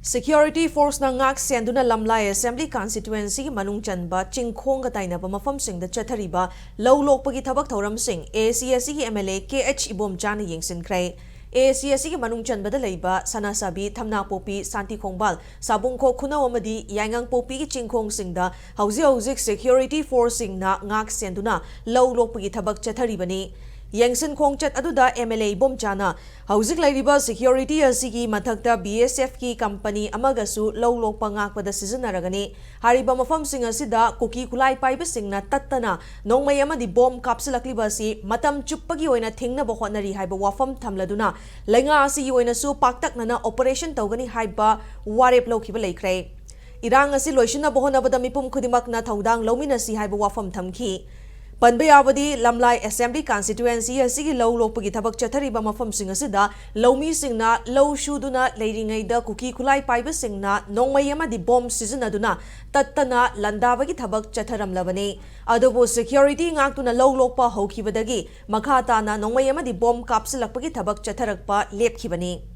Security Force na ngak senduna Lamlai Assembly Constituency manung chanba chingkhong ga tainaba mafamsing da chathariba lawlokpagi thabak thoramsing ACSC gi MLA KH Ibomcha na yengsinkhrai ACSC gi manung chanba da leiba sanasabi thamna popi santi khongbal sabungkho khunaw amadi yangang popi gi chingkhong singda hauzik Security Force singna ngak senduna lawlokpagi thabak chatharibani Yangsin Khongchat aduda MLA Ibomcha na hauzik lairiba security asigi mathakta BSF ki company amagasu lawlokpa ngakpada sizinaragani hariba mafamsing asida kuki kulai paiba singna tattana nongmai amadi bomb kapsilakliba si matam chuppagi oina thingnaba hotnari haiba wafam thamladuna lenga asigi oina su paktaknana operation tawgani haiba warep lawkhiba leikhre irang asi loisina bohonabada mipum khudimakna thaudang lawminasi haiba wafam thamki Panbayabadi Lamlai Assembly Constituency asigi lawlokpagi thabak chathariba mafamsing asida lawmi singna law shuduna leiringaida kuki kulai paiba singna nongmai amadi bomb sizinaduna tattana landabagi thabak chatharamlabani adubu security ngaktuna lawlokpa haukhibadagi makhatana nongmai amadi bomb kapsilakpagi thabak chatharakpa lepkhibani